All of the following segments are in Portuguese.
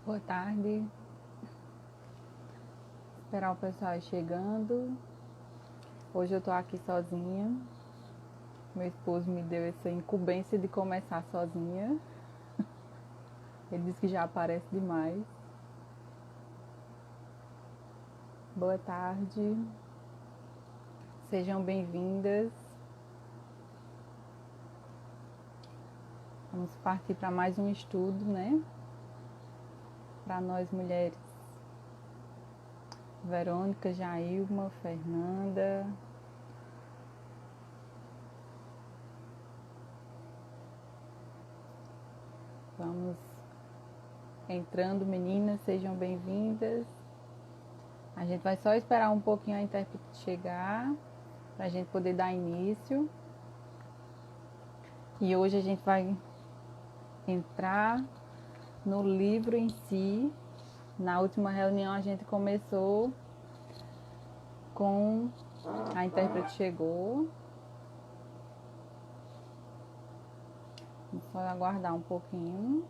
Boa tarde. Esperar o pessoal ir chegando. Hoje eu tô aqui sozinha. Meu esposo me deu essa incumbência de começar sozinha. Ele disse que já aparece demais. Boa tarde. Sejam bem-vindas. Vamos partir para mais um estudo, né? Para nós mulheres. Verônica, Jailma, Fernanda. Vamos entrando, meninas, sejam bem-vindas. A gente vai só esperar um pouquinho a intérprete chegar, para a gente poder dar início. E hoje a gente vai entrar no livro em si. Na última reunião a gente começou com a intérprete chegou. Vamos só aguardar um pouquinho.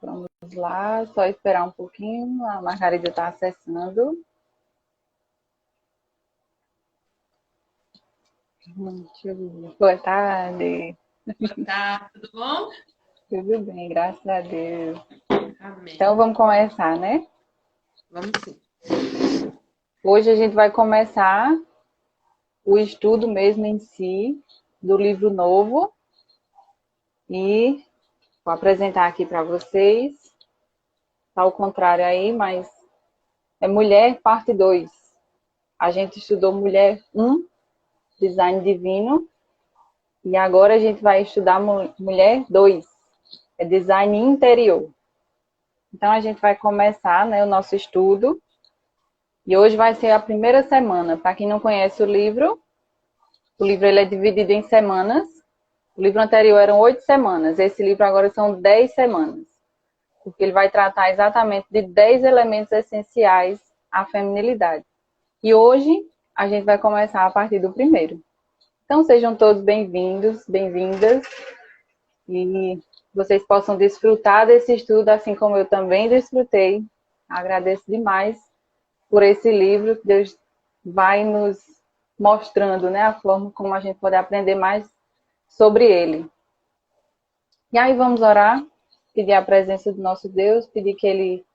Vamos lá, só esperar um pouquinho. A Margarida está acessando. Boa tarde. Tá, tudo bom? Tudo bem, graças a Deus. Amém. Então vamos começar, né? Vamos sim. Hoje a gente vai começar o estudo mesmo em si do livro novo. E vou apresentar aqui para vocês. Tá ao contrário aí, mas é Mulher, parte 2. A gente estudou Mulher 1, Design Divino. E agora a gente vai estudar Mulher 2, é Design Interior. Então a gente vai começar, né, o nosso estudo. E hoje vai ser a primeira semana. Para quem não conhece o livro ele é dividido em semanas. O livro anterior eram 8 semanas. Esse livro agora são 10 semanas. Porque ele vai tratar exatamente de 10 elementos essenciais à feminilidade. E hoje a gente vai começar a partir do primeiro. Então sejam todos bem-vindos, bem-vindas, e vocês possam desfrutar desse estudo, assim como eu também desfrutei. Agradeço demais por esse livro, que Deus vai nos mostrando, né, a forma como a gente pode aprender mais sobre ele. E aí vamos orar, pedir a presença do nosso Deus, pedir que Ele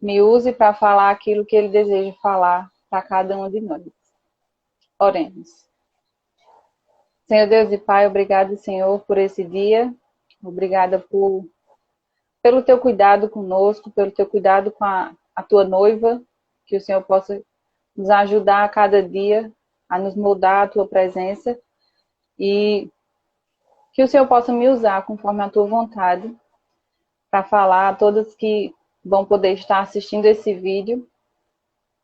me use para falar aquilo que Ele deseja falar para cada um de nós. Oremos. Senhor Deus e Pai, obrigado, Senhor, por esse dia. Obrigada pelo teu cuidado conosco, pelo teu cuidado com a tua noiva, que o Senhor possa nos ajudar a cada dia a nos moldar a tua presença e que o Senhor possa me usar conforme a tua vontade para falar a todas que vão poder estar assistindo esse vídeo,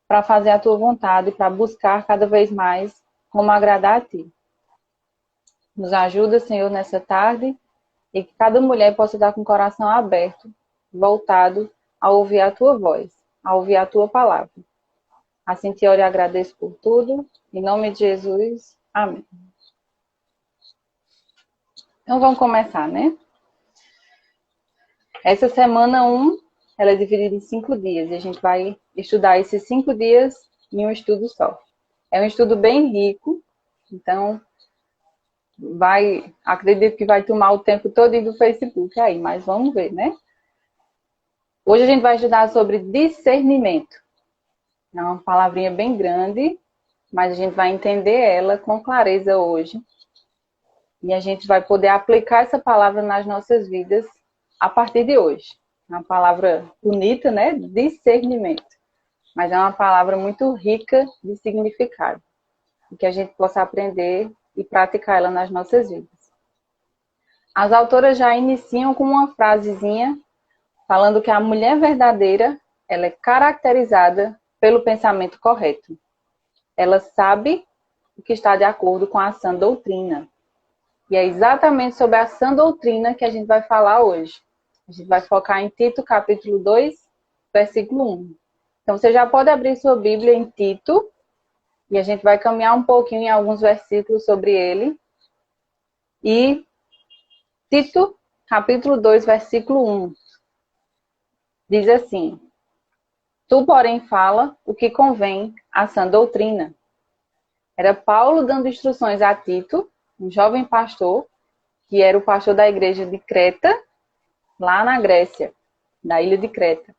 para fazer a tua vontade, para buscar cada vez mais como agradar a ti. Nos ajuda, Senhor, nessa tarde e que cada mulher possa estar com o coração aberto, voltado a ouvir a tua voz, a ouvir a tua palavra. Assim te oro e agradeço por tudo. Em nome de Jesus. Amém. Então vamos começar, né? Essa semana 1, ela é dividida em 5 dias. E a gente vai estudar esses 5 dias em um estudo só. É um estudo bem rico. Então, acredito que vai tomar o tempo todo do Facebook aí. Mas vamos ver, né? Hoje a gente vai estudar sobre discernimento. É uma palavrinha bem grande, mas a gente vai entender ela com clareza hoje. E a gente vai poder aplicar essa palavra nas nossas vidas a partir de hoje. É uma palavra bonita, né? Discernimento. Mas é uma palavra muito rica de significado. E que a gente possa aprender e praticar ela nas nossas vidas. As autoras já iniciam com uma frasezinha falando que a mulher verdadeira, ela é caracterizada pelo pensamento correto. Ela sabe o que está de acordo com a sã doutrina. E é exatamente sobre a sã doutrina que a gente vai falar hoje. A gente vai focar em Tito, capítulo 2, versículo 1. Então, você já pode abrir sua Bíblia em Tito, E a gente vai caminhar um pouquinho em alguns versículos sobre ele. E Tito, capítulo 2, versículo 1, diz assim: Tu, porém, fala o que convém à sã doutrina. Era Paulo dando instruções a Tito, um jovem pastor, que era o pastor da igreja de Creta, lá na Grécia, da ilha de Creta.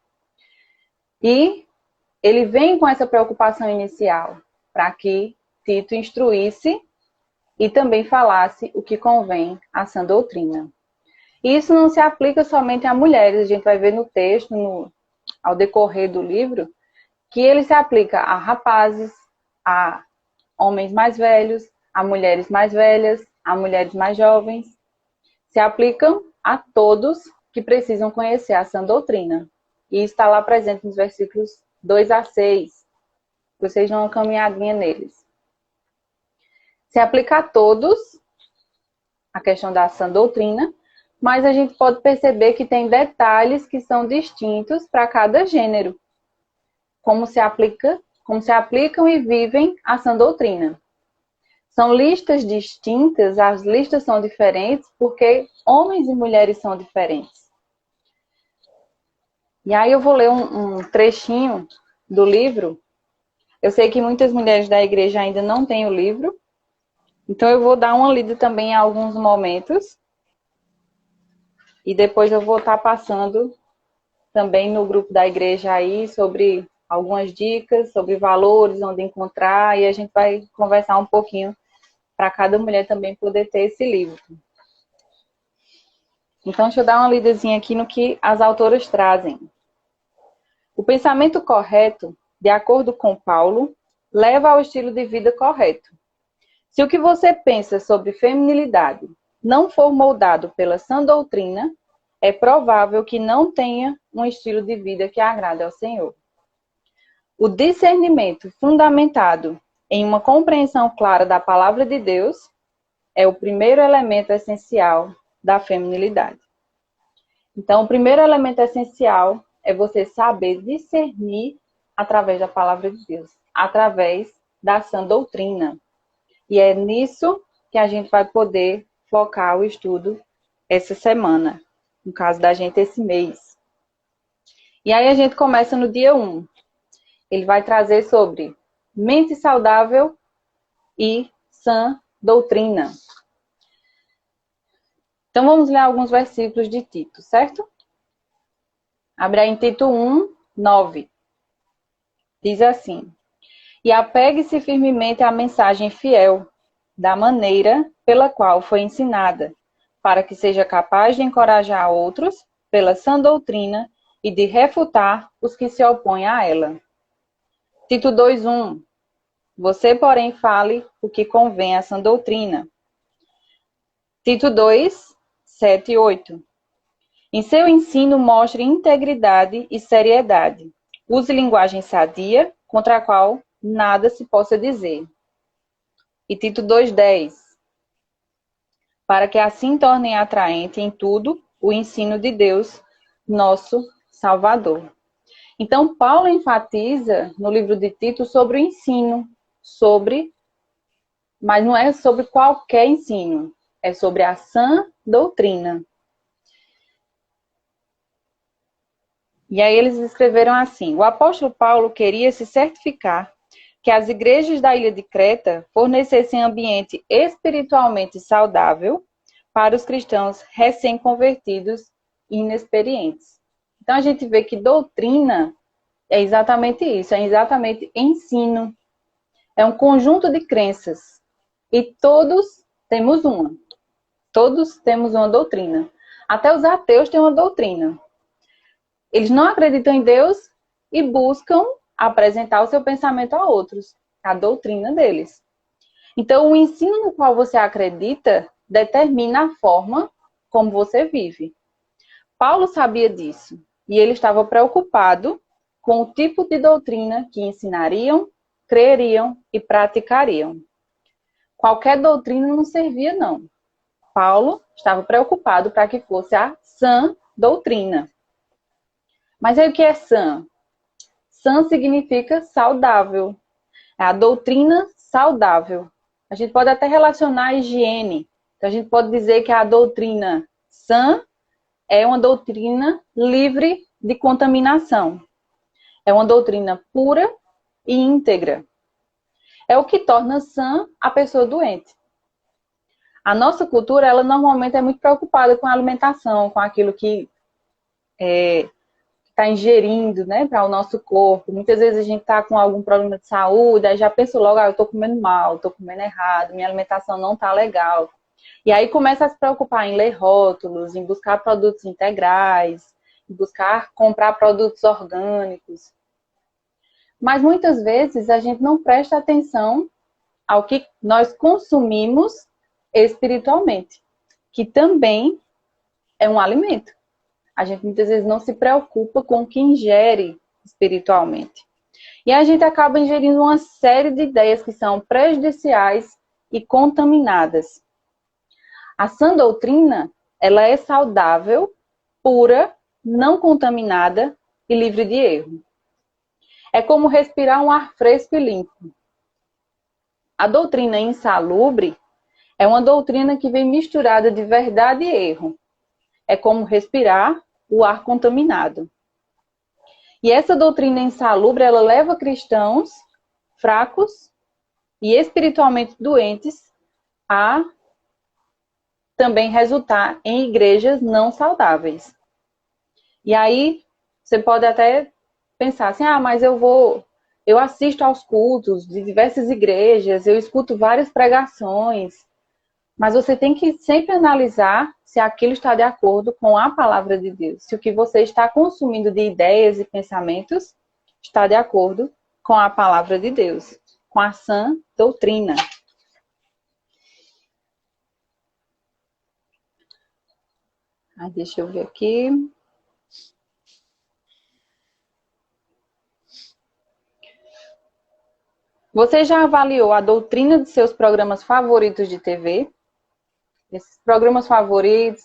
E ele vem com essa preocupação inicial, para que Tito instruísse e também falasse o que convém à sã doutrina. E isso não se aplica somente a mulheres, a gente vai ver no texto, ao decorrer do livro, que ele se aplica a rapazes, a homens mais velhos, a mulheres mais velhas, a mulheres mais jovens. Se aplicam a todos que precisam conhecer a sã doutrina. E está lá presente nos versículos 2 a 6. Vocês dão uma caminhadinha neles. Se aplica a todos a questão da sã doutrina, mas a gente pode perceber que tem detalhes que são distintos para cada gênero. Como se aplicam e vivem a sã doutrina. São listas distintas, as listas são diferentes porque homens e mulheres são diferentes. E aí eu vou ler um trechinho do livro. Eu sei que muitas mulheres da igreja ainda não têm o livro, então eu vou dar uma lida também em alguns momentos. E depois eu vou estar passando também no grupo da igreja aí sobre algumas dicas, sobre valores, onde encontrar, e a gente vai conversar um pouquinho para cada mulher também poder ter esse livro. Então, deixa eu dar uma lidazinha aqui no que as autoras trazem. O pensamento correto, de acordo com Paulo, leva ao estilo de vida correto. Se o que você pensa sobre feminilidade não for moldado pela sã doutrina, é provável que não tenha um estilo de vida que agrade ao Senhor. O discernimento fundamentado em uma compreensão clara da palavra de Deus é o primeiro elemento essencial da feminilidade. Então, o primeiro elemento essencial é você saber discernir através da palavra de Deus, através da sã doutrina. E é nisso que a gente vai poder focar o estudo essa semana, no caso da gente esse mês. E aí a gente começa no dia 1. Ele vai trazer sobre mente saudável e sã doutrina. Então vamos ler alguns versículos de Tito, certo? Abre aí em Tito 1, 9. Diz assim: E apegue-se firmemente à mensagem fiel, da maneira pela qual foi ensinada, para que seja capaz de encorajar outros pela sã doutrina e de refutar os que se opõem a ela. Tito 2:1. Você, porém, fale o que convém à sã doutrina. Tito 2, 7 e 8. Em seu ensino, mostre integridade e seriedade. Use linguagem sadia, contra a qual nada se possa dizer. E Tito 2:10. Para que assim tornem atraente em tudo o ensino de Deus, nosso Salvador. Então, Paulo enfatiza no livro de Tito sobre o ensino, mas não é sobre qualquer ensino, é sobre a sã doutrina. E aí eles escreveram assim: o apóstolo Paulo queria se certificar que as igrejas da ilha de Creta fornecessem ambiente espiritualmente saudável para os cristãos recém-convertidos e inexperientes. Então a gente vê que doutrina é exatamente isso, é exatamente ensino. É um conjunto de crenças. E todos temos uma. Todos temos uma doutrina. Até os ateus têm uma doutrina. Eles não acreditam em Deus e buscam apresentar o seu pensamento a outros, a doutrina deles. Então, o ensino no qual você acredita determina a forma como você vive. Paulo sabia disso e ele estava preocupado com o tipo de doutrina que ensinariam, creriam e praticariam. Qualquer doutrina não servia, não. Paulo estava preocupado para que fosse a sã doutrina. Mas aí o que é sã? Sã significa saudável. É a doutrina saudável. A gente pode até relacionar a higiene. Então, a gente pode dizer que a doutrina sã é uma doutrina livre de contaminação. É uma doutrina pura e íntegra. É o que torna sã a pessoa doente. A nossa cultura, ela normalmente é muito preocupada com a alimentação, com aquilo que está ingerindo, né, para o nosso corpo. Muitas vezes a gente está com algum problema de saúde, aí já pensa logo, eu estou comendo mal, estou comendo errado, minha alimentação não está legal. E aí começa a se preocupar em ler rótulos, em buscar produtos integrais, em buscar comprar produtos orgânicos. Mas muitas vezes a gente não presta atenção ao que nós consumimos espiritualmente, que também é um alimento. A gente muitas vezes não se preocupa com o que ingere espiritualmente. E a gente acaba ingerindo uma série de ideias que são prejudiciais e contaminadas. A sã doutrina, ela é saudável, pura, não contaminada e livre de erro. É como respirar um ar fresco e limpo. A doutrina insalubre é uma doutrina que vem misturada de verdade e erro. É como respirar o ar contaminado. E essa doutrina insalubre, ela leva cristãos fracos e espiritualmente doentes a também resultar em igrejas não saudáveis. E aí, você pode até pensar assim, mas eu assisto aos cultos de diversas igrejas, eu escuto várias pregações, mas você tem que sempre analisar se aquilo está de acordo com a palavra de Deus, se o que você está consumindo de ideias e pensamentos está de acordo com a palavra de Deus, com a sã doutrina. Deixa eu ver aqui. Você já avaliou a doutrina de seus programas favoritos de TV? Esses programas favoritos,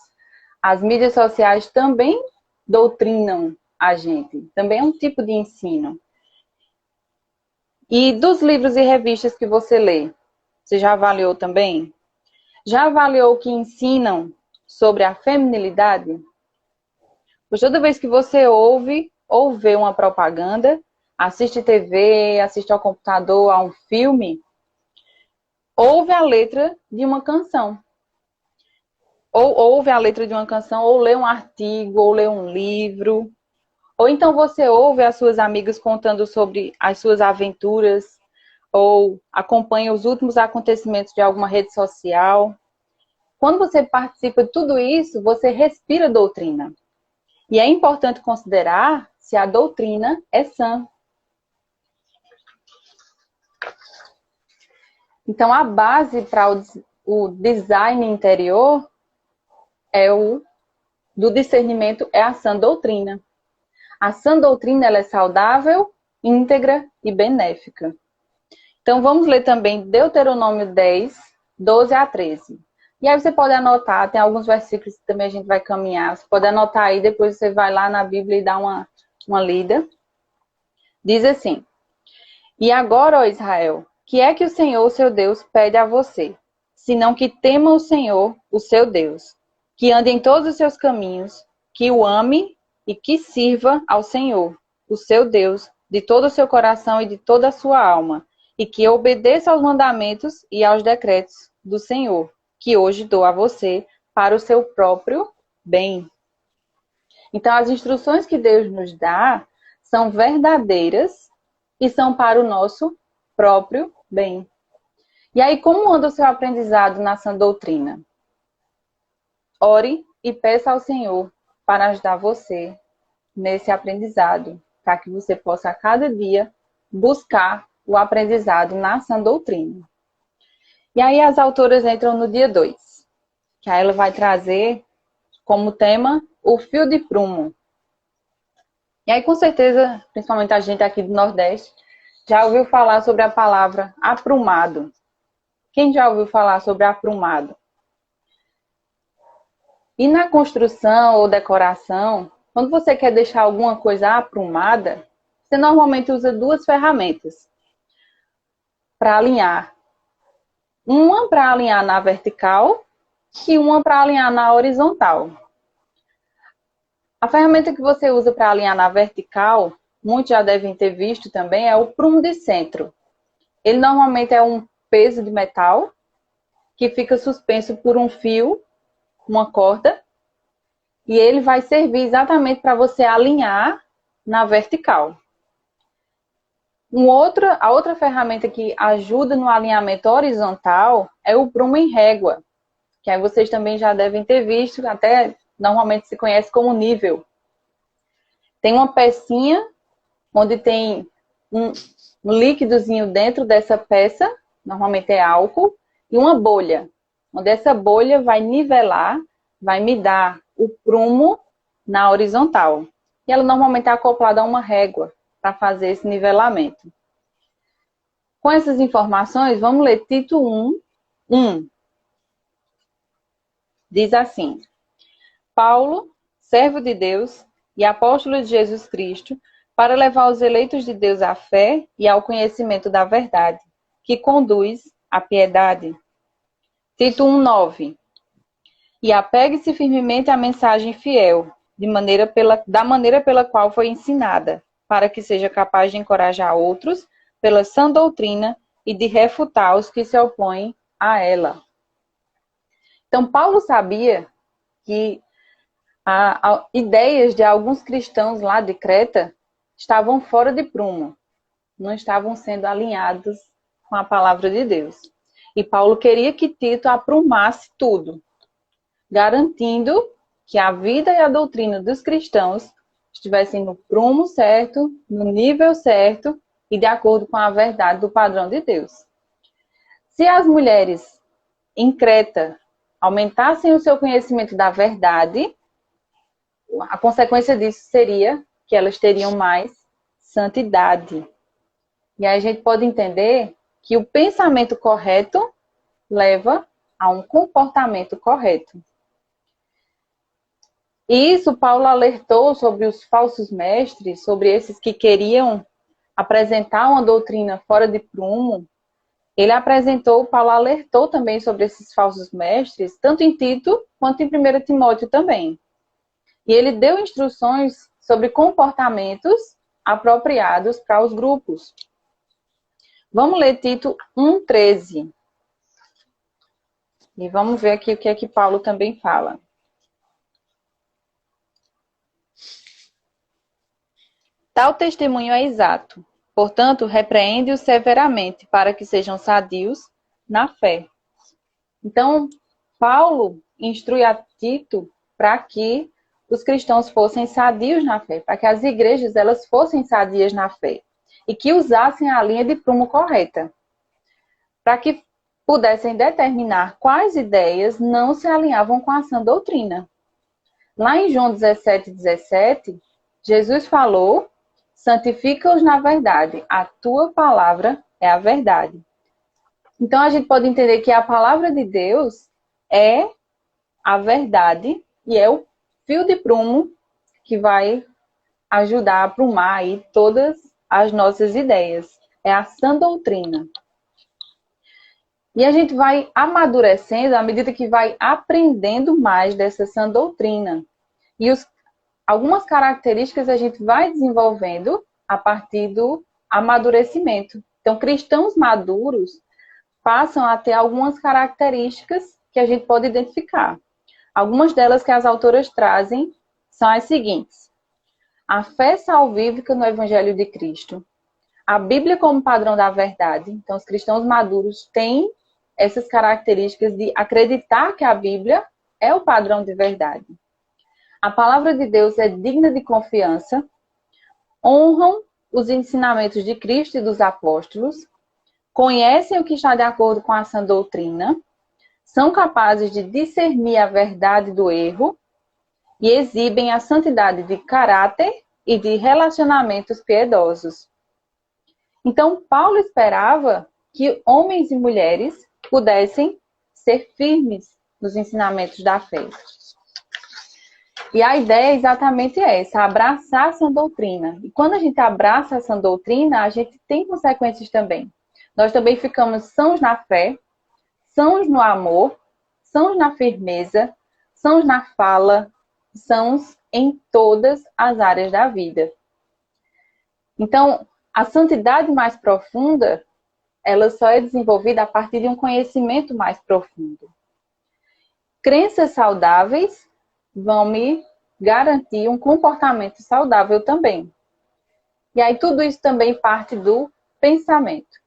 as mídias sociais também doutrinam a gente. Também é um tipo de ensino. E dos livros e revistas que você lê, você já avaliou também? Já avaliou o que ensinam sobre a feminilidade? Pois toda vez que você ouve ou vê uma propaganda, assiste TV, assiste ao computador, a um filme, ouve a letra de uma canção. Ou ouve a letra de uma canção, ou lê um artigo, ou lê um livro. Ou então você ouve as suas amigas contando sobre as suas aventuras, ou acompanha os últimos acontecimentos de alguma rede social. Quando você participa de tudo isso, você respira doutrina. E é importante considerar se a doutrina é sã. Então, a base para o design interior do discernimento é a sã doutrina. A sã doutrina ela é saudável, íntegra e benéfica. Então, vamos ler também Deuteronômio 10, 12 a 13. E aí você pode anotar, tem alguns versículos que também a gente vai caminhar. Você pode anotar aí, depois você vai lá na Bíblia e dá uma lida. Diz assim: E agora, ó Israel, que é que o Senhor, seu Deus, pede a você? Senão que tema o Senhor, o seu Deus, que ande em todos os seus caminhos, que o ame e que sirva ao Senhor, o seu Deus, de todo o seu coração e de toda a sua alma, e que obedeça aos mandamentos e aos decretos do Senhor, que hoje dou a você para o seu próprio bem. Então, as instruções que Deus nos dá são verdadeiras e são para o nosso próprio bem. E aí, como anda o seu aprendizado na sã doutrina? Ore e peça ao Senhor para ajudar você nesse aprendizado, para que você possa a cada dia buscar o aprendizado na sã doutrina. E aí as autoras entram no dia 2, que aí ela vai trazer como tema o fio de prumo. E aí com certeza, principalmente a gente aqui do Nordeste, já ouviu falar sobre a palavra aprumado. Quem já ouviu falar sobre aprumado? E na construção ou decoração, quando você quer deixar alguma coisa aprumada, você normalmente usa duas ferramentas. para alinhar. Uma para alinhar na vertical e uma para alinhar na horizontal. A ferramenta que você usa para alinhar na vertical, muitos já devem ter visto também, é o prumo de centro. Ele normalmente é um peso de metal que fica suspenso por um fio, uma corda, e ele vai servir exatamente para você alinhar na vertical. A outra ferramenta que ajuda no alinhamento horizontal é o prumo em régua, que aí vocês também já devem ter visto, até normalmente se conhece como nível. Tem uma pecinha onde tem um líquidozinho dentro dessa peça, normalmente é álcool, e uma bolha, onde essa bolha vai nivelar, vai me dar o prumo na horizontal. E ela normalmente é acoplada a uma régua para fazer esse nivelamento. Com essas informações, vamos ler Tito 1. Diz assim: Paulo, servo de Deus e apóstolo de Jesus Cristo, para levar os eleitos de Deus à fé e ao conhecimento da verdade, que conduz à piedade. Tito 1:9. E apegue-se firmemente à mensagem fiel, da maneira pela qual foi ensinada, para que seja capaz de encorajar outros pela sã doutrina e de refutar os que se opõem a ela. Então, Paulo sabia que ideias de alguns cristãos lá de Creta estavam fora de prumo, não estavam sendo alinhados com a palavra de Deus. E Paulo queria que Tito aprumasse tudo, garantindo que a vida e a doutrina dos cristãos estivessem no prumo certo, no nível certo e de acordo com a verdade do padrão de Deus. Se as mulheres em Creta aumentassem o seu conhecimento da verdade, a consequência disso seria que elas teriam mais santidade. E aí a gente pode entender que o pensamento correto leva a um comportamento correto. E isso Paulo alertou sobre os falsos mestres, sobre esses que queriam apresentar uma doutrina fora de prumo. Paulo alertou também sobre esses falsos mestres, tanto em Tito quanto em 1 Timóteo também. E ele deu instruções sobre comportamentos apropriados para os grupos. Vamos ler Tito 1:13. E vamos ver aqui o que é que Paulo também fala. Tal testemunho é exato. Portanto, repreende-os severamente, para que sejam sadios na fé. Então, Paulo instrui a Tito para que os cristãos fossem sadios na fé, para que as igrejas elas fossem sadias na fé e que usassem a linha de prumo correta, para que pudessem determinar quais ideias não se alinhavam com a sã doutrina. Lá em João 17:17, Jesus falou: santifica-os na verdade, a tua palavra é a verdade. Então a gente pode entender que a palavra de Deus é a verdade e é o fio de prumo que vai ajudar a aprumar aí todas as nossas ideias. É a sã doutrina. E a gente vai amadurecendo à medida que vai aprendendo mais dessa sã doutrina. E algumas características a gente vai desenvolvendo a partir do amadurecimento. Então, cristãos maduros passam a ter algumas características que a gente pode identificar. Algumas delas que as autoras trazem são as seguintes: a fé salvífica no Evangelho de Cristo, a Bíblia como padrão da verdade. Então, os cristãos maduros têm essas características de acreditar que a Bíblia é o padrão de verdade. A palavra de Deus é digna de confiança, honram os ensinamentos de Cristo e dos apóstolos, conhecem o que está de acordo com a sã doutrina, são capazes de discernir a verdade do erro e exibem a santidade de caráter e de relacionamentos piedosos. Então, Paulo esperava que homens e mulheres pudessem ser firmes nos ensinamentos da fé. E a ideia é exatamente essa: abraçar essa doutrina. E quando a gente abraça essa doutrina, a gente tem consequências também. Nós também ficamos sãos na fé, sãos no amor, sãos na firmeza, sãos na fala, sãos em todas as áreas da vida. Então, a santidade mais profunda, ela só é desenvolvida a partir de um conhecimento mais profundo. Crenças saudáveis vão me garantir um comportamento saudável também. E aí tudo isso também parte do pensamento.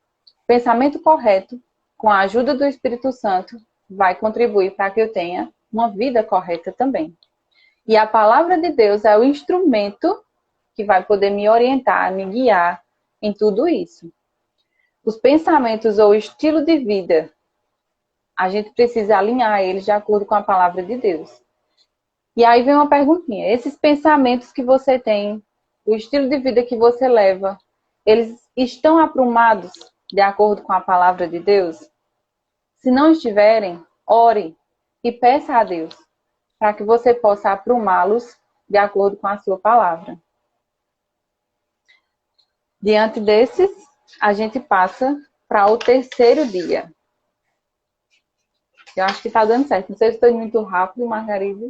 Pensamento correto, com a ajuda do Espírito Santo, vai contribuir para que eu tenha uma vida correta também. E a palavra de Deus é o instrumento que vai poder me orientar, me guiar em tudo isso. Os pensamentos ou estilo de vida, a gente precisa alinhar eles de acordo com a palavra de Deus. E aí vem uma perguntinha. Esses pensamentos que você tem, o estilo de vida que você leva, eles estão aprumados de acordo com a palavra de Deus? Se não estiverem, ore e peça a Deus para que você possa aprumá-los de acordo com a sua palavra. Diante desses, a gente passa para o terceiro dia. Eu acho que está dando certo. Não sei se estou indo muito rápido, Margarida.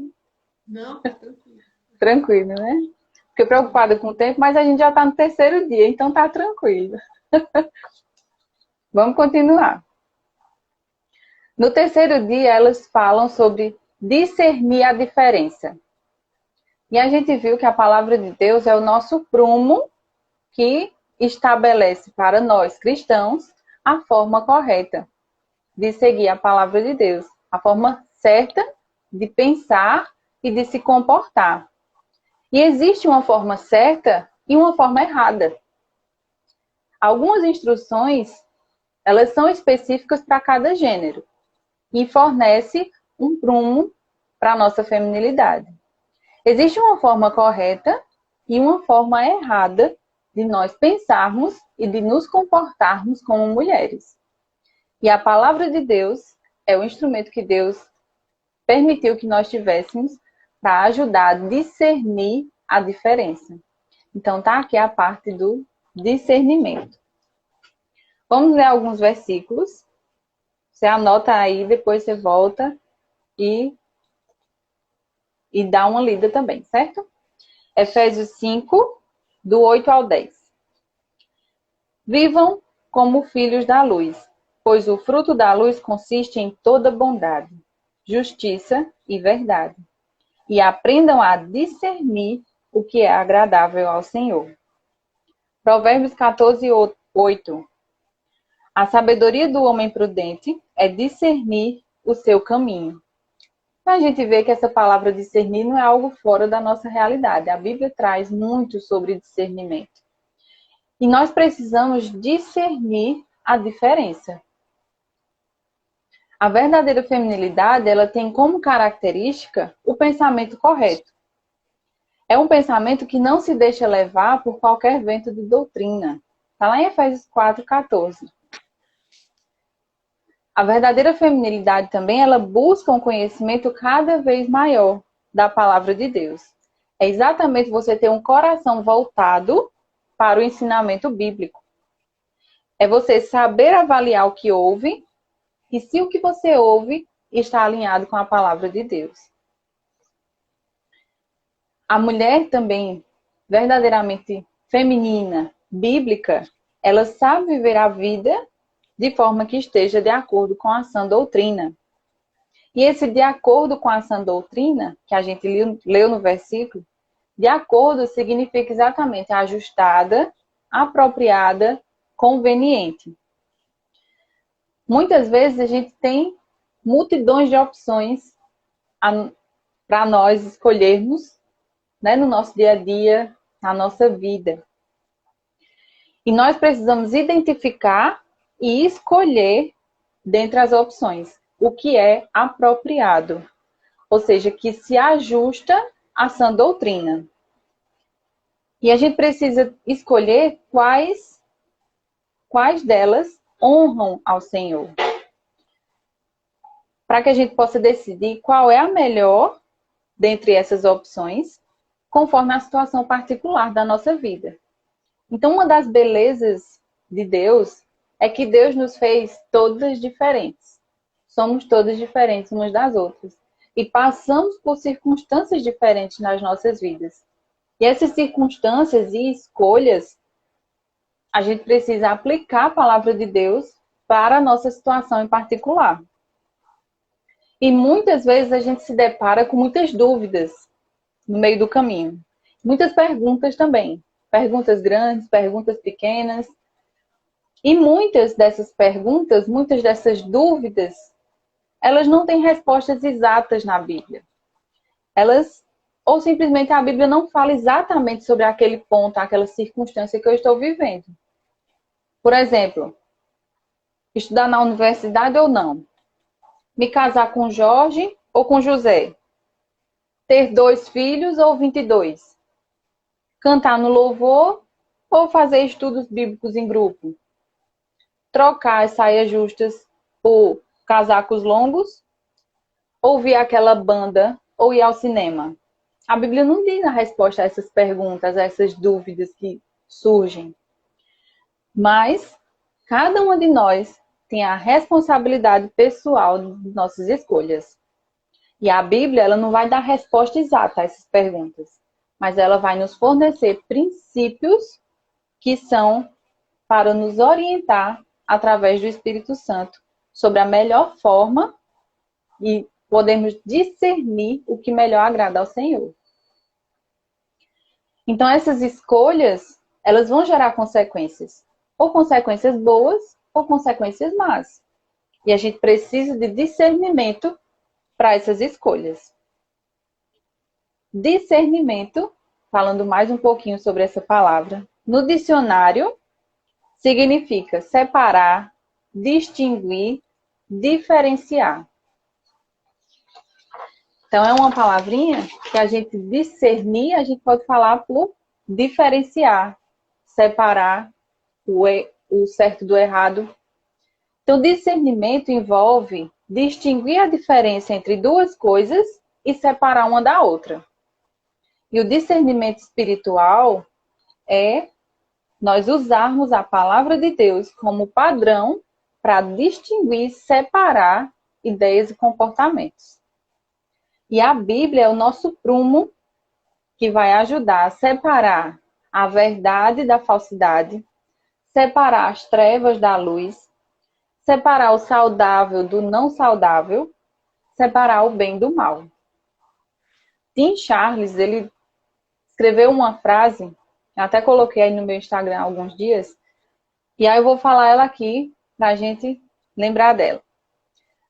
Não, tá tranquilo. Tranquilo, né? Fiquei preocupada com o tempo, mas a gente já está no terceiro dia, então tá tranquilo. Vamos continuar. No terceiro dia, elas falam sobre discernir a diferença. E a gente viu que a palavra de Deus é o nosso prumo que estabelece para nós cristãos a forma correta de seguir a palavra de Deus, a forma certa de pensar e de se comportar. E existe uma forma certa e uma forma errada. Algumas instruções, elas são específicas para cada gênero e fornece um prumo para a nossa feminilidade. Existe uma forma correta e uma forma errada de nós pensarmos e de nos comportarmos como mulheres. E a palavra de Deus é o instrumento que Deus permitiu que nós tivéssemos para ajudar a discernir a diferença. Então, tá aqui a parte do discernimento. Vamos ler alguns versículos. Você anota aí, depois você volta e dá uma lida também, certo? Efésios 5, do 8 ao 10. Vivam como filhos da luz, pois o fruto da luz consiste em toda bondade, justiça e verdade. E aprendam a discernir o que é agradável ao Senhor. Provérbios 14, 8. A sabedoria do homem prudente é discernir o seu caminho. A gente vê que essa palavra discernir não é algo fora da nossa realidade. A Bíblia traz muito sobre discernimento. E nós precisamos discernir a diferença. A verdadeira feminilidade, ela tem como característica o pensamento correto. É um pensamento que não se deixa levar por qualquer vento de doutrina. Está lá em Efésios 4:14. A verdadeira feminilidade também, ela busca um conhecimento cada vez maior da palavra de Deus. É exatamente você ter um coração voltado para o ensinamento bíblico. É você saber avaliar o que ouve e se o que você ouve está alinhado com a palavra de Deus. A mulher também, verdadeiramente feminina, bíblica, ela sabe viver a vida de forma que esteja de acordo com a sã doutrina. E esse de acordo com a sã doutrina, que a gente leu no versículo, de acordo significa exatamente ajustada, apropriada, conveniente. Muitas vezes a gente tem multidões de opções para nós escolhermos, né, no nosso dia a dia, na nossa vida. E nós precisamos identificar e escolher dentre as opções o que é apropriado, ou seja, que se ajusta à sã doutrina. E a gente precisa escolher quais delas honram ao Senhor, para que a gente possa decidir qual é a melhor dentre essas opções, conforme a situação particular da nossa vida. Então, uma das belezas de Deus é que Deus nos fez todas diferentes. Somos todas diferentes umas das outras. E passamos por circunstâncias diferentes nas nossas vidas. E essas circunstâncias e escolhas, a gente precisa aplicar a palavra de Deus para a nossa situação em particular. E muitas vezes a gente se depara com muitas dúvidas no meio do caminho. Muitas perguntas também. Perguntas grandes, perguntas pequenas. E muitas dessas perguntas, muitas dessas dúvidas, elas não têm respostas exatas na Bíblia. Ou simplesmente a Bíblia não fala exatamente sobre aquele ponto, aquela circunstância que eu estou vivendo. Por exemplo, estudar na universidade ou não? Me casar com Jorge ou com José? Ter 2 filhos ou 22? Cantar no louvor ou fazer estudos bíblicos em grupo? Trocar as saias justas por casacos longos? Ouvir aquela banda ou ir ao cinema? A Bíblia não diz a resposta a essas perguntas, a essas dúvidas que surgem. Mas cada uma de nós tem a responsabilidade pessoal de nossas escolhas. E a Bíblia, ela não vai dar resposta exata a essas perguntas, mas ela vai nos fornecer princípios que são para nos orientar através do Espírito Santo sobre a melhor forma e podermos discernir o que melhor agrada ao Senhor. Então, essas escolhas, elas vão gerar consequências. Ou consequências boas, ou consequências más. E a gente precisa de discernimento para essas escolhas. Discernimento, falando mais um pouquinho sobre essa palavra, no dicionário, significa separar, distinguir, diferenciar. Então, é uma palavrinha que a gente discernir, a gente pode falar por diferenciar, separar o certo do errado. Então, discernimento envolve distinguir a diferença entre duas coisas e separar uma da outra. E o discernimento espiritual é nós usarmos a palavra de Deus como padrão para distinguir, separar ideias e comportamentos. E a Bíblia é o nosso prumo que vai ajudar a separar a verdade da falsidade, separar as trevas da luz, separar o saudável do não saudável, separar o bem do mal. Tim Charles, ele escreveu uma frase, até coloquei aí no meu Instagram há alguns dias, e aí eu vou falar ela aqui para a gente lembrar dela.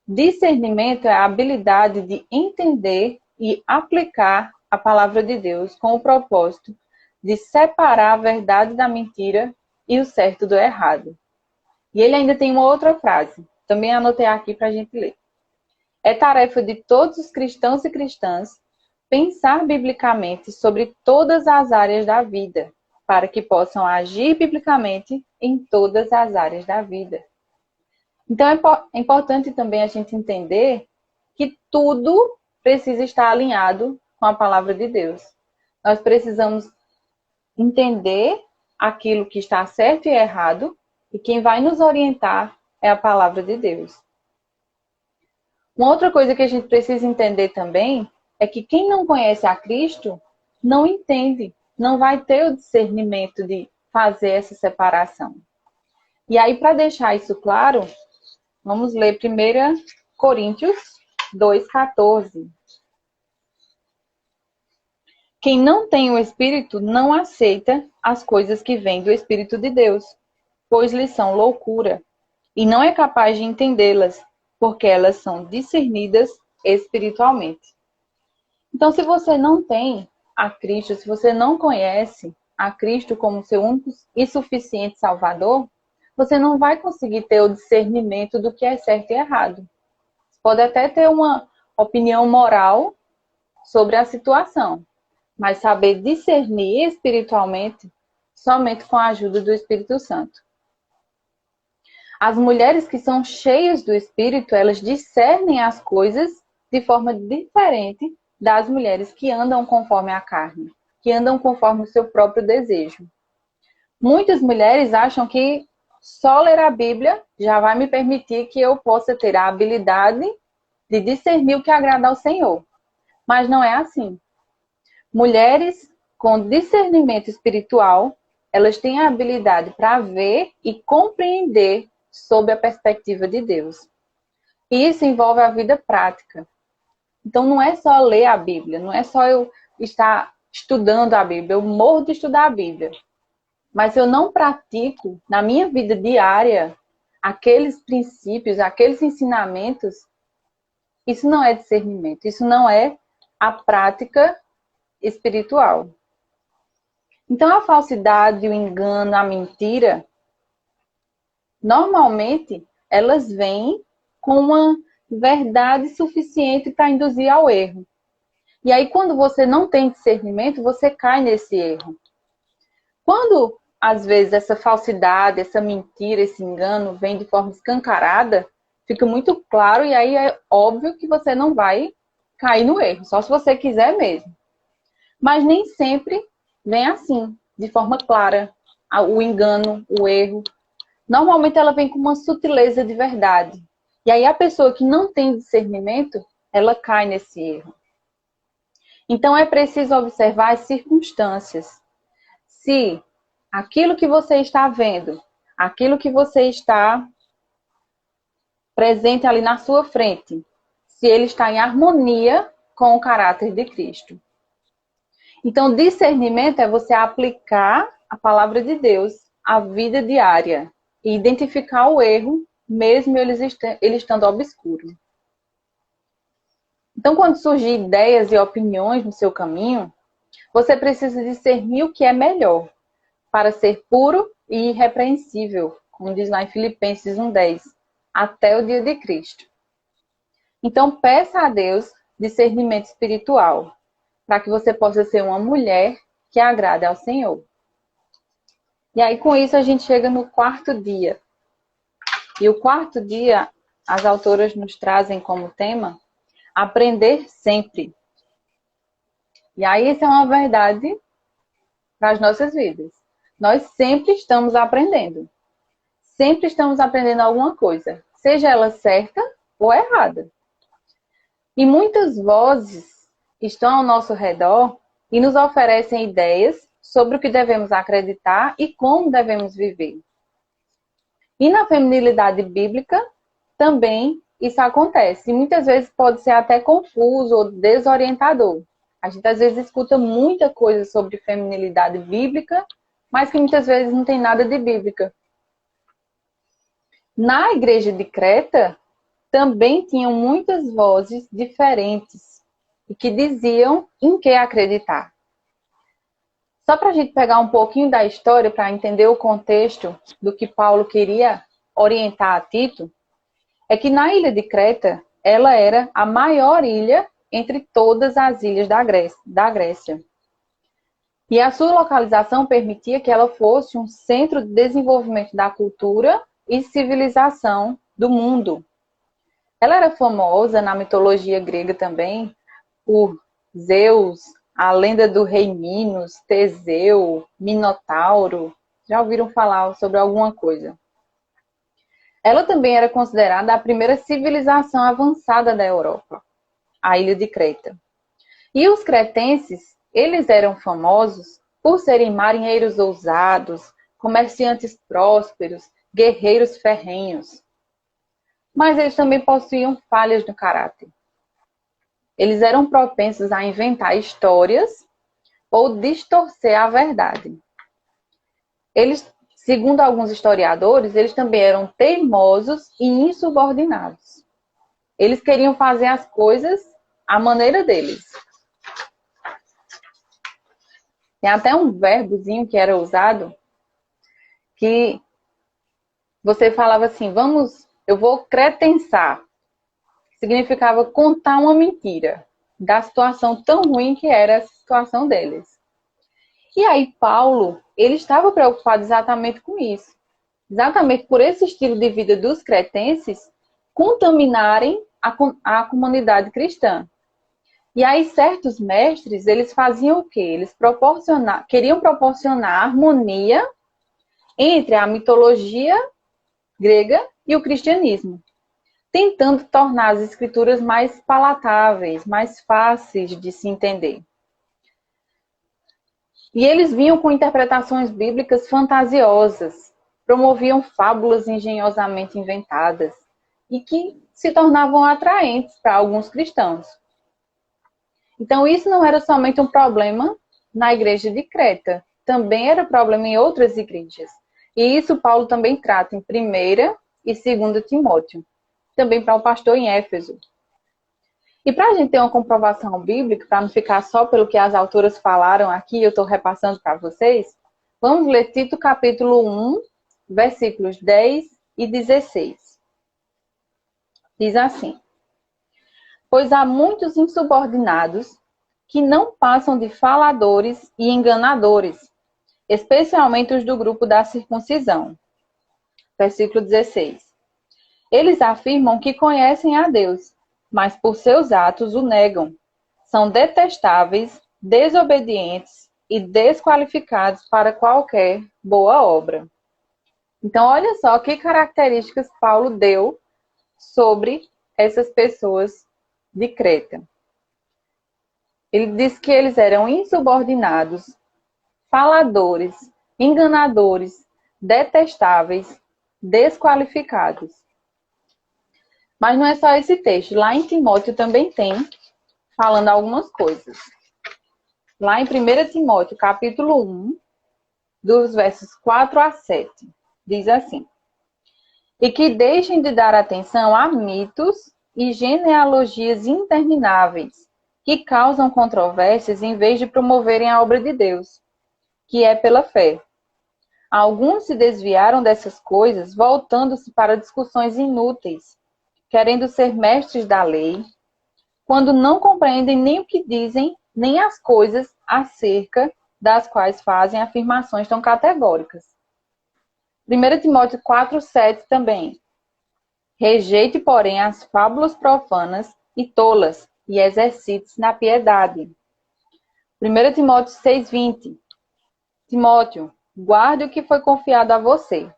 Discernimento é a habilidade de entender e aplicar a palavra de Deus com o propósito de separar a verdade da mentira e o certo do errado. E ele ainda tem uma outra frase, também anotei aqui para a gente ler. É tarefa de todos os cristãos e cristãs pensar biblicamente sobre todas as áreas da vida, para que possam agir biblicamente em todas as áreas da vida. Então, é importante também a gente entender que tudo precisa estar alinhado com a palavra de Deus. Nós precisamos entender aquilo que está certo e errado, e quem vai nos orientar é a palavra de Deus. Uma outra coisa que a gente precisa entender também é que quem não conhece a Cristo não entende, não vai ter o discernimento de fazer essa separação. E aí, para deixar isso claro, vamos ler 1 Coríntios 2,14. Quem não tem o Espírito não aceita as coisas que vêm do Espírito de Deus, pois lhes são loucura, e não é capaz de entendê-las, porque elas são discernidas espiritualmente. Então, se você não tem a Cristo, se você não conhece a Cristo como seu único e suficiente Salvador, você não vai conseguir ter o discernimento do que é certo e errado. Você pode até ter uma opinião moral sobre a situação, mas saber discernir espiritualmente somente com a ajuda do Espírito Santo. As mulheres que são cheias do Espírito, elas discernem as coisas de forma diferente das mulheres que andam conforme a carne, que andam conforme o seu próprio desejo. Muitas mulheres acham que só ler a Bíblia já vai me permitir que eu possa ter a habilidade de discernir o que agrada ao Senhor. Mas não é assim. Mulheres com discernimento espiritual, elas têm a habilidade para ver e compreender sob a perspectiva de Deus. E isso envolve a vida prática. Então não é só ler a Bíblia, não é só eu estar estudando a Bíblia, eu morro de estudar a Bíblia. Mas se eu não pratico na minha vida diária aqueles princípios, aqueles ensinamentos, isso não é discernimento, isso não é a prática espiritual. Então a falsidade, o engano, a mentira, normalmente elas vêm com uma verdade suficiente para induzir ao erro. E aí quando você não tem discernimento, você cai nesse erro. Quando às vezes essa falsidade, essa mentira, esse engano vem de forma escancarada, fica muito claro e aí é óbvio que você não vai cair no erro, só se você quiser mesmo. Mas nem sempre vem assim, de forma clara, o engano, o erro. Normalmente ela vem com uma sutileza de verdade. E aí a pessoa que não tem discernimento, ela cai nesse erro. Então é preciso observar as circunstâncias. Se aquilo que você está vendo, aquilo que você está presente ali na sua frente, se ele está em harmonia com o caráter de Cristo. Então, discernimento é você aplicar a palavra de Deus à vida diária e identificar o erro, mesmo ele estando obscuro. Então, quando surgir ideias e opiniões no seu caminho, você precisa discernir o que é melhor para ser puro e irrepreensível, como diz lá em Filipenses 1:10, até o dia de Cristo. Então, peça a Deus discernimento espiritual, para que você possa ser uma mulher que agrade ao Senhor. E aí, com isso, a gente chega no quarto dia. E o quarto dia, as autoras nos trazem como tema aprender sempre. E aí, isso é uma verdade para as nossas vidas. Nós sempre estamos aprendendo. Sempre estamos aprendendo alguma coisa, seja ela certa ou errada. E muitas vozes estão ao nosso redor e nos oferecem ideias sobre o que devemos acreditar e como devemos viver. E na feminilidade bíblica também isso acontece. E muitas vezes pode ser até confuso ou desorientador. A gente às vezes escuta muita coisa sobre feminilidade bíblica, mas que muitas vezes não tem nada de bíblica. Na igreja de Creta também tinham muitas vozes diferentes e que diziam em que acreditar. Só para a gente pegar um pouquinho da história, para entender o contexto do que Paulo queria orientar a Tito, é que na ilha de Creta, ela era a maior ilha entre todas as ilhas da Grécia. E a sua localização permitia que ela fosse um centro de desenvolvimento da cultura e civilização do mundo. Ela era famosa na mitologia grega também por Zeus, a lenda do rei Minos, Teseu, Minotauro. Já ouviram falar sobre alguma coisa? Ela também era considerada a primeira civilização avançada da Europa, a ilha de Creta. E os cretenses, eles eram famosos por serem marinheiros ousados, comerciantes prósperos, guerreiros ferrenhos. Mas eles também possuíam falhas no caráter. Eles eram propensos a inventar histórias ou distorcer a verdade. Eles, segundo alguns historiadores, eles também eram teimosos e insubordinados. Eles queriam fazer as coisas à maneira deles. Tem até um verbozinho que era usado que você falava assim, eu vou cretensar. Significava contar uma mentira da situação tão ruim que era a situação deles. E aí Paulo, ele estava preocupado exatamente com isso. Exatamente por esse estilo de vida dos cretenses contaminarem a comunidade cristã. E aí certos mestres, eles faziam o quê? Eles queriam proporcionar harmonia entre a mitologia grega e o cristianismo, tentando tornar as escrituras mais palatáveis, mais fáceis de se entender. E eles vinham com interpretações bíblicas fantasiosas, promoviam fábulas engenhosamente inventadas e que se tornavam atraentes para alguns cristãos. Então, isso não era somente um problema na igreja de Creta, também era problema em outras igrejas. E isso Paulo também trata em 1ª e 2ª Timóteo, também para o pastor em Éfeso. E para a gente ter uma comprovação bíblica, para não ficar só pelo que as autoras falaram aqui, eu estou repassando para vocês, vamos ler Tito capítulo 1, versículos 10 e 16. Diz assim: pois há muitos insubordinados que não passam de faladores e enganadores, especialmente os do grupo da circuncisão. Versículo 16. Eles afirmam que conhecem a Deus, mas por seus atos o negam. São detestáveis, desobedientes e desqualificados para qualquer boa obra. Então, olha só que características Paulo deu sobre essas pessoas de Creta. Ele diz que eles eram insubordinados, faladores, enganadores, detestáveis, desqualificados. Mas não é só esse texto. Lá em Timóteo também tem, falando algumas coisas. Lá em 1 Timóteo, capítulo 1, dos versos 4 a 7, diz assim: e que deixem de dar atenção a mitos e genealogias intermináveis, que causam controvérsias em vez de promoverem a obra de Deus, que é pela fé. Alguns se desviaram dessas coisas, voltando-se para discussões inúteis, querendo ser mestres da lei, quando não compreendem nem o que dizem, nem as coisas acerca das quais fazem afirmações tão categóricas. 1 Timóteo 4,7 também. Rejeite, porém, as fábulas profanas e tolas, e exercite-se na piedade. 1 Timóteo 6,20. Timóteo, guarde o que foi confiado a você.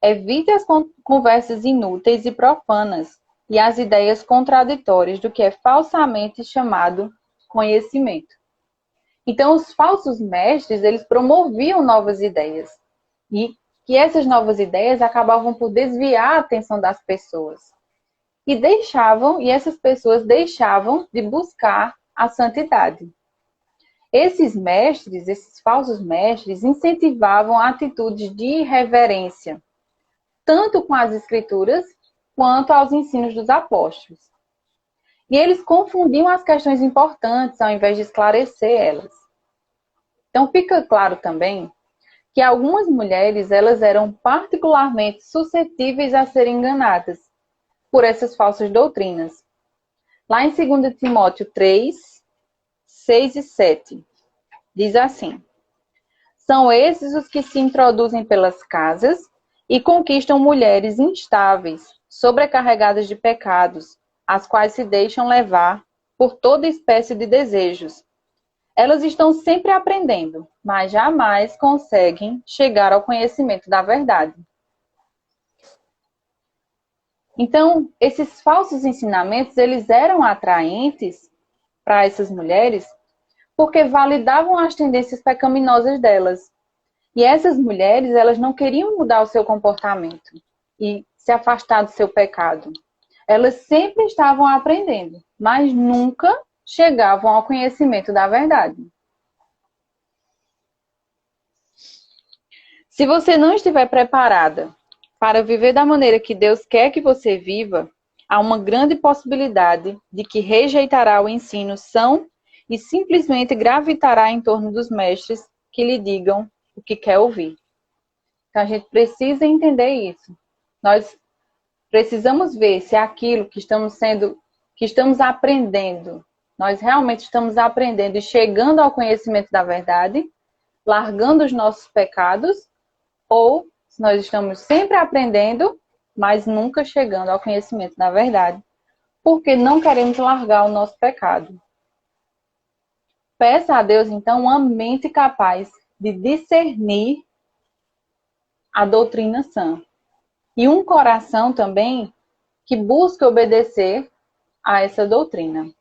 Evite as conversas inúteis e profanas e as ideias contraditórias do que é falsamente chamado conhecimento. Então, os falsos mestres, eles promoviam novas ideias. E que essas novas ideias acabavam por desviar a atenção das pessoas. E essas pessoas deixavam de buscar a santidade. Esses mestres, esses falsos mestres, incentivavam atitudes de irreverência, tanto com as escrituras, quanto aos ensinos dos apóstolos. E eles confundiam as questões importantes, ao invés de esclarecer elas. Então, fica claro também que algumas mulheres, elas eram particularmente suscetíveis a serem enganadas por essas falsas doutrinas. Lá em 2 Timóteo 3, 6 e 7, diz assim: são esses os que se introduzem pelas casas e conquistam mulheres instáveis, sobrecarregadas de pecados, as quais se deixam levar por toda espécie de desejos. Elas estão sempre aprendendo, mas jamais conseguem chegar ao conhecimento da verdade. Então, esses falsos ensinamentos, eles eram atraentes para essas mulheres porque validavam as tendências pecaminosas delas. E essas mulheres, elas não queriam mudar o seu comportamento e se afastar do seu pecado. Elas sempre estavam aprendendo, mas nunca chegavam ao conhecimento da verdade. Se você não estiver preparada para viver da maneira que Deus quer que você viva, há uma grande possibilidade de que rejeitará o ensino são e simplesmente gravitará em torno dos mestres que lhe digam o que quer ouvir. Então, a gente precisa entender isso. Nós precisamos ver se aquilo que estamos aprendendo, nós realmente estamos aprendendo e chegando ao conhecimento da verdade, largando os nossos pecados, ou se nós estamos sempre aprendendo, mas nunca chegando ao conhecimento da verdade, porque não queremos largar o nosso pecado. Peça a Deus, então, uma mente capaz de discernir a doutrina sã. e um coração também que busca obedecer a essa doutrina.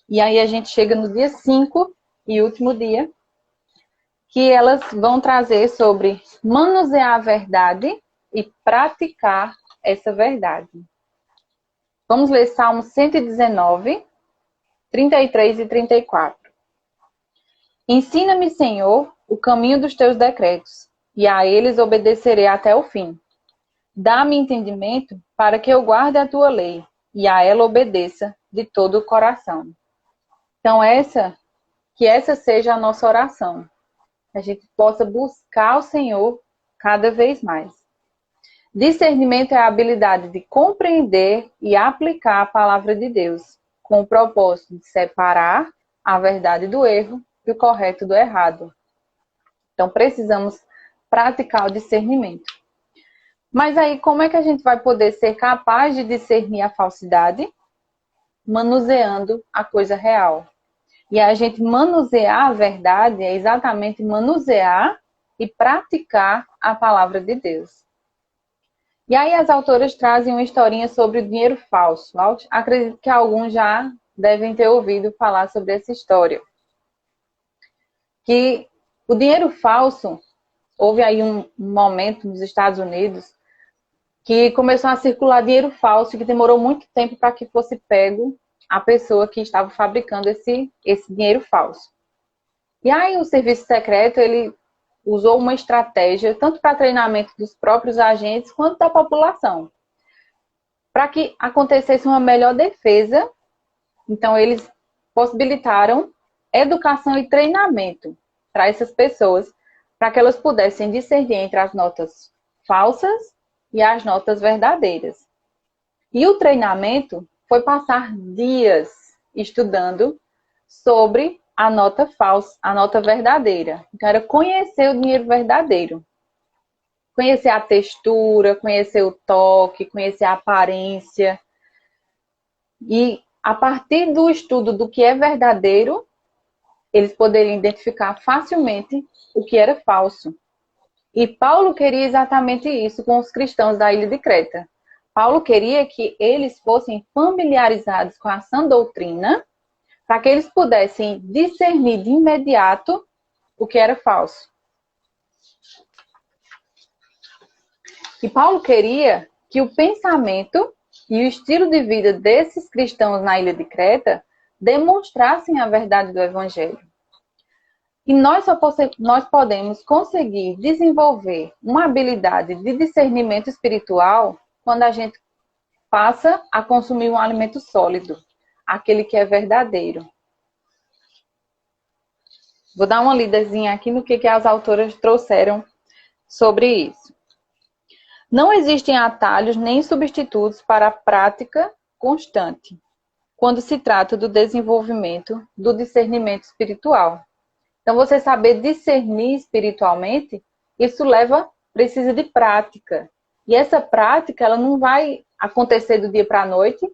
E aí a gente chega no dia 5 e último dia, que elas vão trazer sobre manusear a verdade e praticar essa verdade. Vamos ler Salmo 119, 33 e 34. Ensina-me, Senhor, o caminho dos teus decretos, e a eles obedecerei até o fim. Dá-me entendimento para que eu guarde a tua lei, e a ela obedeça de todo o coração. Então, que essa seja a nossa oração. A gente possa buscar o Senhor cada vez mais. Discernimento é a habilidade de compreender e aplicar a palavra de Deus, com o propósito de separar a verdade do erro e o correto do errado. Então, precisamos praticar o discernimento. Mas aí, como é que a gente vai poder ser capaz de discernir a falsidade? Manuseando a coisa real. E a gente manusear a verdade é exatamente manusear e praticar a palavra de Deus. E aí as autoras trazem uma historinha sobre o dinheiro falso. Acredito que alguns já devem ter ouvido falar sobre essa história. Que o dinheiro falso, houve aí um momento nos Estados Unidos que começou a circular dinheiro falso, que demorou muito tempo para que fosse pego a pessoa que estava fabricando esse dinheiro falso. E aí o serviço secreto, ele usou uma estratégia, tanto para treinamento dos próprios agentes, quanto da população, para que acontecesse uma melhor defesa. Então, eles possibilitaram educação e treinamento para essas pessoas, para que elas pudessem discernir entre as notas falsas e as notas verdadeiras. E o treinamento foi passar dias estudando sobre a nota falsa, a nota verdadeira. Então, era conhecer o dinheiro verdadeiro. Conhecer a textura, conhecer o toque, conhecer a aparência. E a partir do estudo do que é verdadeiro, eles poderiam identificar facilmente o que era falso. E Paulo queria exatamente isso com os cristãos da ilha de Creta. Paulo queria que eles fossem familiarizados com a sã doutrina, para que eles pudessem discernir de imediato o que era falso. E Paulo queria que o pensamento e o estilo de vida desses cristãos na ilha de Creta demonstrassem a verdade do Evangelho. E nós podemos conseguir desenvolver uma habilidade de discernimento espiritual quando a gente passa a consumir um alimento sólido, aquele que é verdadeiro. Vou dar uma lidazinha aqui no que as autoras trouxeram sobre isso. Não existem atalhos nem substitutos para a prática constante, quando se trata do desenvolvimento do discernimento espiritual. Então, você saber discernir espiritualmente, isso precisa de prática. E essa prática, ela não vai acontecer do dia para a noite,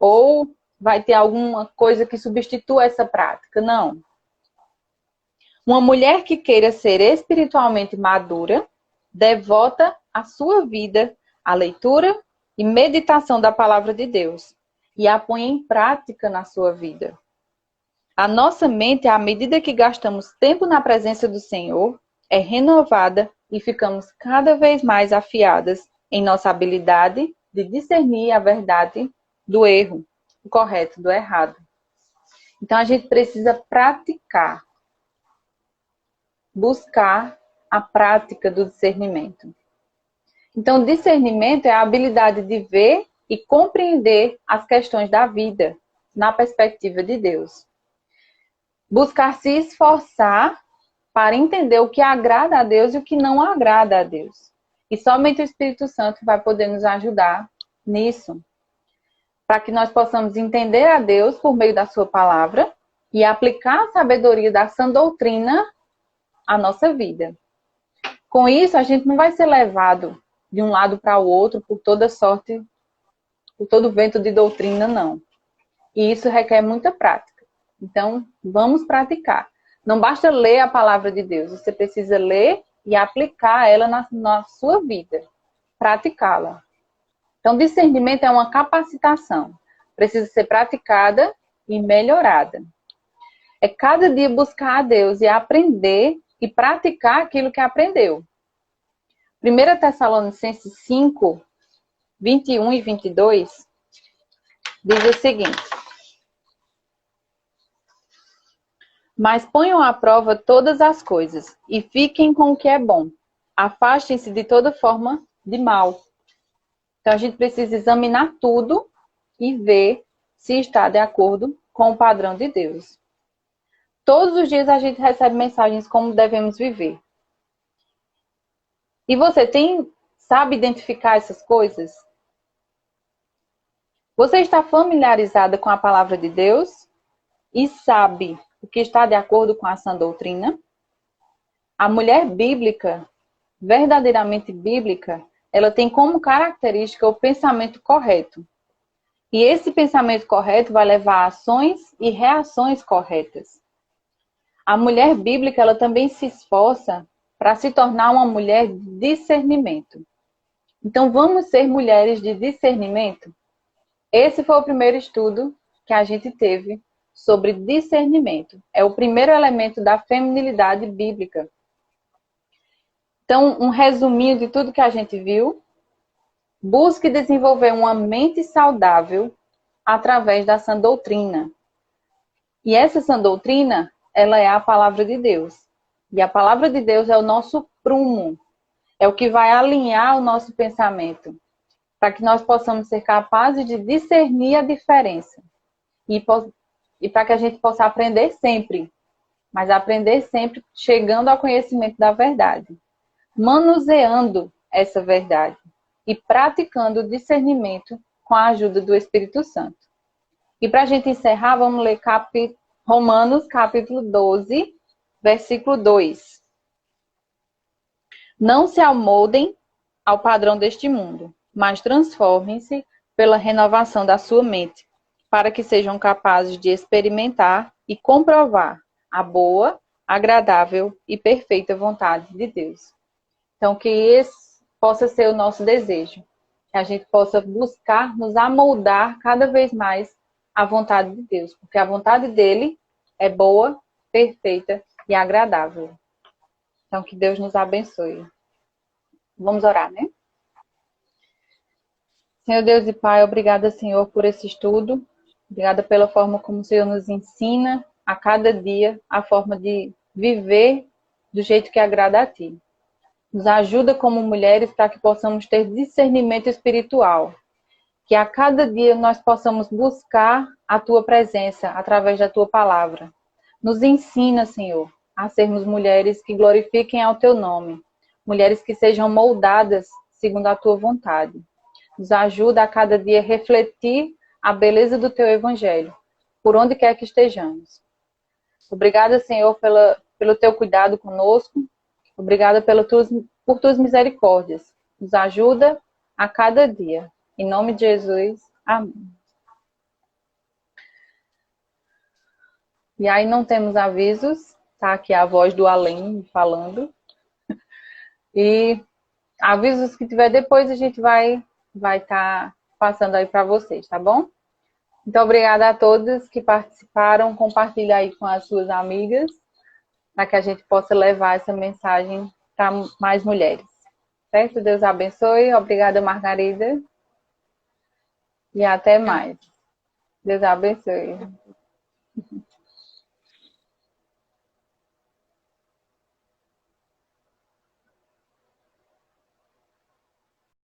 ou vai ter alguma coisa que substitua essa prática. Não. Uma mulher que queira ser espiritualmente madura, devota a sua vida à leitura e meditação da palavra de Deus e a põe em prática na sua vida. A nossa mente, à medida que gastamos tempo na presença do Senhor, é renovada e ficamos cada vez mais afiadas em nossa habilidade de discernir a verdade do erro, o correto do errado. Então, a gente precisa praticar, buscar a prática do discernimento. Então, discernimento é a habilidade de ver e compreender as questões da vida na perspectiva de Deus. Buscar se esforçar para entender o que agrada a Deus e o que não agrada a Deus. E somente o Espírito Santo vai poder nos ajudar nisso, para que nós possamos entender a Deus por meio da sua palavra e aplicar a sabedoria da sã doutrina à nossa vida. Com isso, a gente não vai ser levado de um lado para o outro por toda sorte, por todo vento de doutrina, não. E isso requer muita prática. Então, vamos praticar. Não basta ler a palavra de Deus, você precisa ler e aplicar ela na sua vida, praticá-la. Então, discernimento é uma capacitação. Precisa ser praticada e melhorada. É cada dia buscar a Deus e aprender e praticar aquilo que aprendeu. 1 Tessalonicenses 5, 21 e 22 diz o seguinte: mas ponham à prova todas as coisas e fiquem com o que é bom. Afastem-se de toda forma de mal. Então, a gente precisa examinar tudo e ver se está de acordo com o padrão de Deus. Todos os dias a gente recebe mensagens como devemos viver. E você sabe identificar essas coisas? Você está familiarizada com a palavra de Deus e sabe o que está de acordo com a sã doutrina? A mulher bíblica, verdadeiramente bíblica, ela tem como característica o pensamento correto. E esse pensamento correto vai levar a ações e reações corretas. A mulher bíblica, ela também se esforça para se tornar uma mulher de discernimento. Então, vamos ser mulheres de discernimento? Esse foi o primeiro estudo que a gente teve sobre discernimento. É o primeiro elemento da feminilidade bíblica. Então, um resuminho de tudo que a gente viu. Busque desenvolver uma mente saudável através da sã doutrina. E essa sã doutrina, ela é a palavra de Deus. E a palavra de Deus é o nosso prumo. É o que vai alinhar o nosso pensamento, para que nós possamos ser capazes de discernir a diferença. E para que a gente possa aprender sempre. Mas aprender sempre chegando ao conhecimento da verdade. Manuseando essa verdade. E praticando o discernimento com a ajuda do Espírito Santo. E para a gente encerrar, vamos ler Romanos capítulo 12, versículo 2. Não se amoldem ao padrão deste mundo, mas transformem-se pela renovação da sua mente, para que sejam capazes de experimentar e comprovar a boa, agradável e perfeita vontade de Deus. Então, que esse possa ser o nosso desejo, que a gente possa buscar nos amoldar cada vez mais à vontade de Deus, porque a vontade dele é boa, perfeita e agradável. Então, que Deus nos abençoe. Vamos orar, né? Senhor Deus e Pai, obrigada, Senhor, por esse estudo. Obrigada pela forma como o Senhor nos ensina a cada dia a forma de viver do jeito que agrada a Ti. Nos ajuda como mulheres para que possamos ter discernimento espiritual. Que a cada dia nós possamos buscar a Tua presença através da Tua palavra. Nos ensina, Senhor, a sermos mulheres que glorifiquem ao Teu nome. Mulheres que sejam moldadas segundo a Tua vontade. Nos ajuda a cada dia a refletir a beleza do Teu Evangelho, por onde quer que estejamos. Obrigada, Senhor, pelo Teu cuidado conosco. Obrigada por Tuas misericórdias. Nos ajuda a cada dia. Em nome de Jesus. Amém. E aí não temos avisos. Tá aqui a voz do além falando. E avisos que tiver depois a gente vai estar passando aí para vocês, tá bom? Então, obrigada a todos que participaram. Compartilha aí com as suas amigas, para que a gente possa levar essa mensagem para mais mulheres. Certo? Deus abençoe. Obrigada, Margarida. E até mais. Deus abençoe.